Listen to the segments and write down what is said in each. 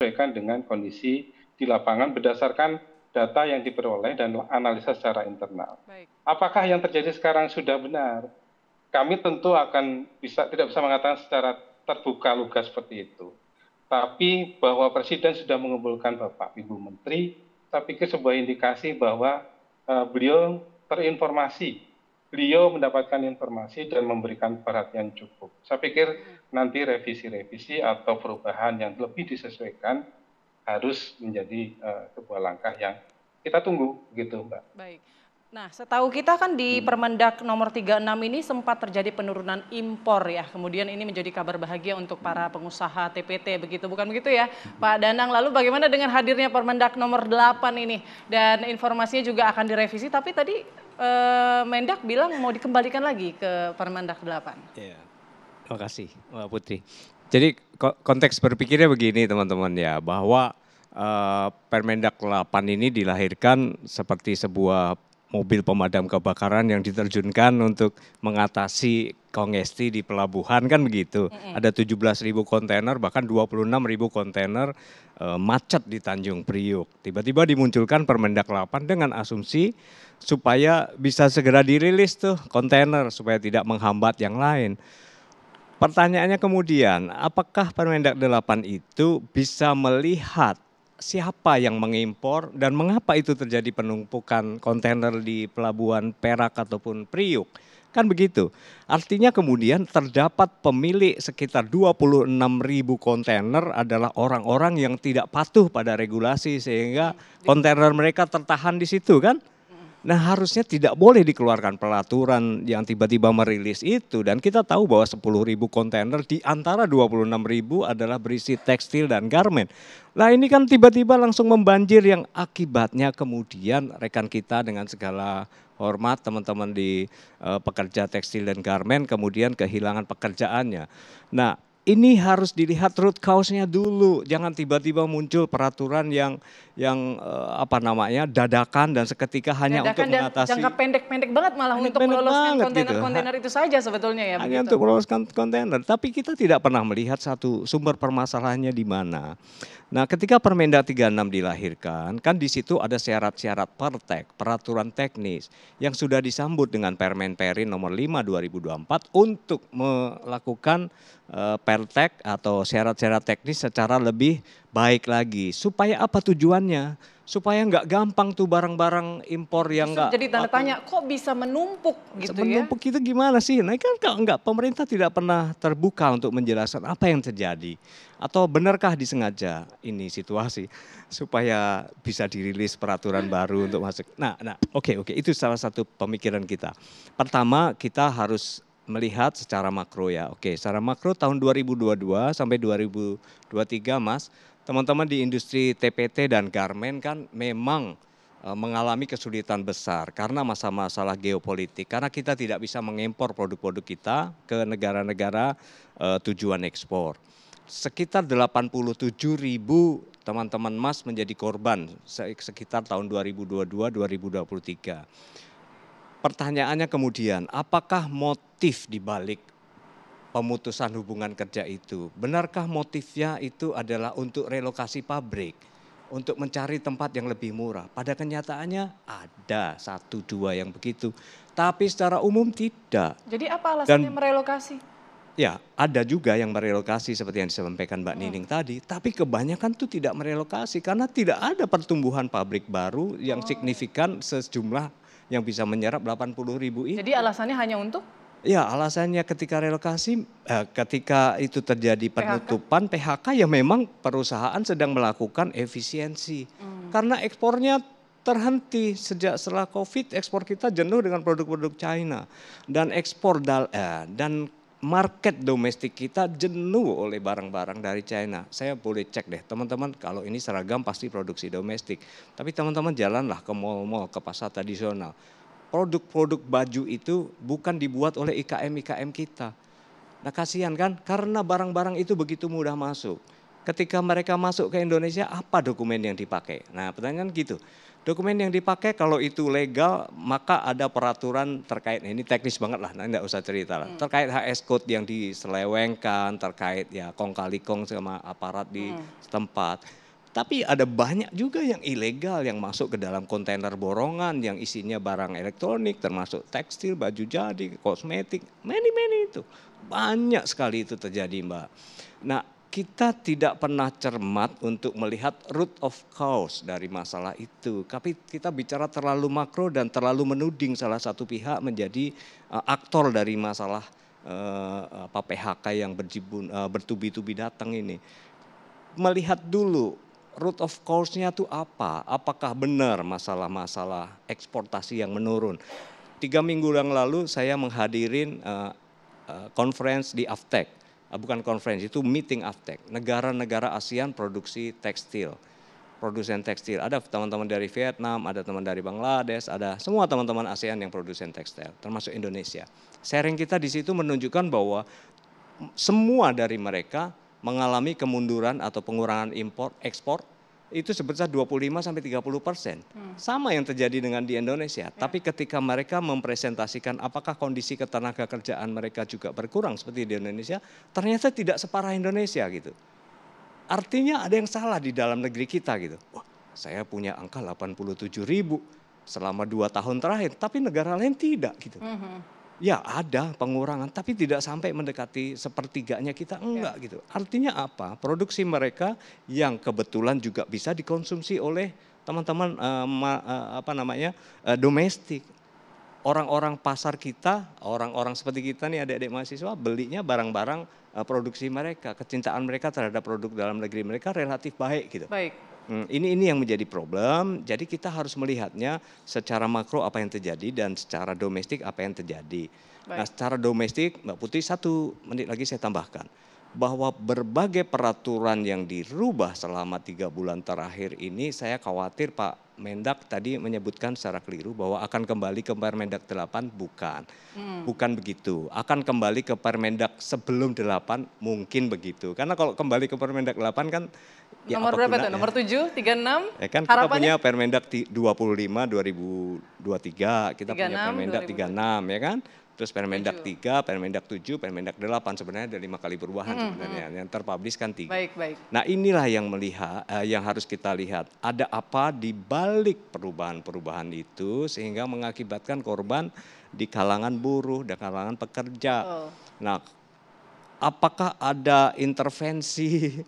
disesuaikan dengan kondisi di lapangan berdasarkan data yang diperoleh dan analisa secara internal. Baik. Apakah yang terjadi sekarang sudah benar? Kami tentu tidak bisa mengatakan secara terbuka lugas seperti itu. Tapi bahwa Presiden sudah mengumpulkan Bapak Ibu Menteri, saya pikir sebuah indikasi bahwa beliau terinformasi, beliau mendapatkan informasi dan memberikan perhatian cukup. Saya pikir nanti revisi-revisi atau perubahan yang lebih disesuaikan harus menjadi sebuah langkah yang kita tunggu, gitu Mbak. Baik. Nah, setahu kita kan di Permendak nomor 36 ini sempat terjadi penurunan impor ya. Kemudian ini menjadi kabar bahagia untuk para pengusaha TPT begitu, bukan begitu ya Pak Danang? Lalu bagaimana dengan hadirnya Permendak nomor 8 ini? Dan informasinya juga akan direvisi, tapi tadi Mendak bilang mau dikembalikan lagi ke Permendak 8. Iya, terima kasih Mbak Putri. Jadi konteks berpikirnya begini teman-teman ya, bahwa Permendak 8 ini dilahirkan seperti sebuah mobil pemadam kebakaran yang diterjunkan untuk mengatasi kongesti di pelabuhan kan begitu. Ada 17.000 kontainer bahkan 26.000 kontainer macet di Tanjung Priuk. Tiba-tiba dimunculkan Permendak 8 dengan asumsi supaya bisa segera dirilis tuh kontainer supaya tidak menghambat yang lain. Pertanyaannya kemudian, apakah Permendak 8 itu bisa melihat siapa yang mengimpor dan mengapa itu terjadi penumpukan kontainer di pelabuhan Perak ataupun Priuk? Kan begitu. Artinya kemudian terdapat pemilik sekitar 26.000 kontainer adalah orang-orang yang tidak patuh pada regulasi sehingga kontainer mereka tertahan di situ kan? Nah harusnya tidak boleh dikeluarkan peraturan yang tiba-tiba merilis itu. Dan kita tahu bahwa 10.000 kontainer di antara 26.000 adalah berisi tekstil dan garmen. Nah ini kan tiba-tiba langsung membanjir yang akibatnya kemudian rekan kita dengan segala hormat teman-teman di pekerja tekstil dan garmen kemudian kehilangan pekerjaannya. Nah ini harus dilihat root cause-nya dulu, jangan tiba-tiba muncul peraturan yang dadakan dan seketika hanya untuk mengatasi. Jangka pendek banget malah untuk meloloskan kontainer-kontainer itu saja sebetulnya ya. Hanya untuk meloloskan kontainer, tapi kita tidak pernah melihat satu sumber permasalahannya di mana. Nah ketika Permendak 36 dilahirkan, kan di situ ada syarat-syarat pertek, peraturan teknis yang sudah disambut dengan Permen Perin nomor 5 2024 untuk melakukan pertek atau syarat-syarat teknis secara lebih baik lagi. Supaya apa tujuannya? Supaya nggak gampang tuh barang-barang impor yang nggak. Jadi tanda tanya, kok bisa menumpuk gitu ya? Menumpuk itu gimana sih? Nah kan kalau nggak, pemerintah tidak pernah terbuka untuk menjelaskan apa yang terjadi. Atau benarkah disengaja ini situasi supaya bisa dirilis peraturan baru untuk masuk. Nah oke, itu salah satu pemikiran kita. Pertama kita harus melihat secara makro ya. Oke, secara makro tahun 2022 sampai 2023 Mas, teman-teman di industri TPT dan garmen kan memang mengalami kesulitan besar karena masalah geopolitik. Karena kita tidak bisa mengimpor produk-produk kita ke negara-negara tujuan ekspor. Sekitar 87.000 teman-teman Mas menjadi korban sekitar tahun 2022-2023. Pertanyaannya kemudian, apakah motif dibalik pemutusan hubungan kerja itu? Benarkah motifnya itu adalah untuk relokasi pabrik, untuk mencari tempat yang lebih murah? Pada kenyataannya ada 1-2 yang begitu, tapi secara umum tidak. Jadi apa alasannya merelokasi? Ya, ada juga yang merelokasi seperti yang disampaikan Mbak Nining tadi, tapi kebanyakan itu tidak merelokasi karena tidak ada pertumbuhan pabrik baru yang signifikan sejumlah yang bisa menyerap 80.000 itu. Jadi alasannya hanya untuk? Ya alasannya ketika relokasi, ketika itu terjadi penutupan PHK ya memang perusahaan sedang melakukan efisiensi. Karena ekspornya terhenti setelah COVID, ekspor kita jenuh dengan produk-produk China. Dan ekspor dan market domestik kita jenuh oleh barang-barang dari China. Saya boleh cek deh teman-teman, kalau ini seragam pasti produksi domestik. Tapi teman-teman jalanlah ke mall-mall, ke pasar tradisional. Produk-produk baju itu bukan dibuat oleh IKM kita. Nah kasihan kan, karena barang-barang itu begitu mudah masuk. Ketika mereka masuk ke Indonesia, apa dokumen yang dipakai? Nah, pertanyaan gitu. Dokumen yang dipakai kalau itu legal, maka ada peraturan terkait, ini teknis banget lah, nah, nggak usah cerita lah. Terkait HS Code yang diselewengkan, terkait ya kong kali kong sama aparat di setempat. Tapi ada banyak juga yang ilegal yang masuk ke dalam kontainer borongan yang isinya barang elektronik termasuk tekstil, baju jadi, kosmetik, many itu. Banyak sekali itu terjadi, Mbak. Nah, kita tidak pernah cermat untuk melihat root of cause dari masalah itu. Tapi kita bicara terlalu makro dan terlalu menuding salah satu pihak menjadi aktor dari masalah PHK yang bertubi-tubi datang ini. Melihat dulu root of cause-nya itu apa? Apakah benar masalah-masalah eksportasi yang menurun? 3 minggu yang lalu saya menghadirin conference di AFTEC. Bukan conference, itu meeting AFTEC. Negara-negara ASEAN produksi tekstil. Produsen tekstil. Ada teman-teman dari Vietnam, ada teman dari Bangladesh, ada semua teman-teman ASEAN yang produsen tekstil, termasuk Indonesia. Sharing kita di situ menunjukkan bahwa semua dari mereka mengalami kemunduran atau pengurangan ekspor itu sebesar 25-30%. Sama yang terjadi dengan di Indonesia. Tapi ketika mereka mempresentasikan apakah kondisi ketenaga kerjaan mereka juga berkurang seperti di Indonesia, ternyata tidak separah Indonesia gitu. Artinya ada yang salah di dalam negeri kita gitu. Wah, saya punya angka 87.000 selama 2 tahun terakhir, tapi negara lain tidak gitu. Ya ada pengurangan, tapi tidak sampai mendekati sepertiganya kita, enggak gitu. Artinya apa? Produksi mereka yang kebetulan juga bisa dikonsumsi oleh teman-teman domestik. Orang-orang pasar kita, orang-orang seperti kita nih adik-adik mahasiswa belinya barang-barang produksi mereka, kecintaan mereka terhadap produk dalam negeri mereka relatif baik gitu. Baik. Ini yang menjadi problem. Jadi kita harus melihatnya secara makro apa yang terjadi dan secara domestik apa yang terjadi. Baik. Nah, secara domestik, Mbak Putri, 1 menit lagi saya tambahkan bahwa berbagai peraturan yang dirubah selama 3 bulan terakhir ini, saya khawatir Pak Mendak tadi menyebutkan secara keliru bahwa akan kembali ke Permendak 8, bukan begitu. Akan kembali ke Permendak sebelum 8, mungkin begitu. Karena kalau kembali ke Permendak 8 kan ya Nomor apa berapa tuh? gunanya? Nomor 7, 36? Ya kan kita Harapannya? punya Permendak 25 2023, kita punya 36, Permendak 36 ya kan. Terus Permendak 7. 3, Permendak 7, Permendak 8 sebenarnya ada 5 kali perubahan sebenarnya. Yang terpublish kan 3. Baik, baik. Nah, inilah yang yang harus kita lihat. Ada apa di balik perubahan-perubahan itu sehingga mengakibatkan korban di kalangan buruh, di kalangan pekerja. Oh. Nah, apakah ada intervensi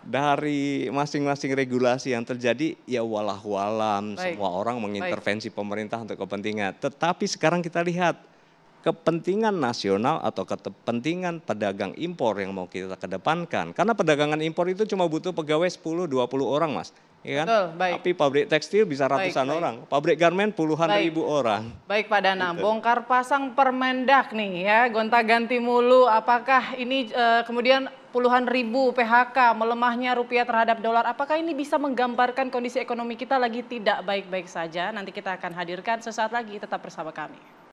dari masing-masing regulasi yang terjadi? Ya wallahualam, Baik. semua orang mengintervensi pemerintah untuk kepentingan. Tetapi sekarang kita lihat kepentingan nasional atau kepentingan pedagang impor yang mau kita kedepankan. Karena perdagangan impor itu cuma butuh pegawai 10-20 orang, Mas. Ya kan? Betul, baik. Tapi pabrik tekstil bisa ratusan Baik. orang. Pabrik garmen puluhan Baik. ribu orang. Baik Pak Danang, Gitu. bongkar pasang Permendak nih ya, gonta-ganti mulu. Apakah ini kemudian puluhan ribu PHK, melemahnya rupiah terhadap dolar, apakah ini bisa menggambarkan kondisi ekonomi kita lagi tidak baik-baik saja? Nanti kita akan hadirkan sesaat lagi, tetap bersama kami.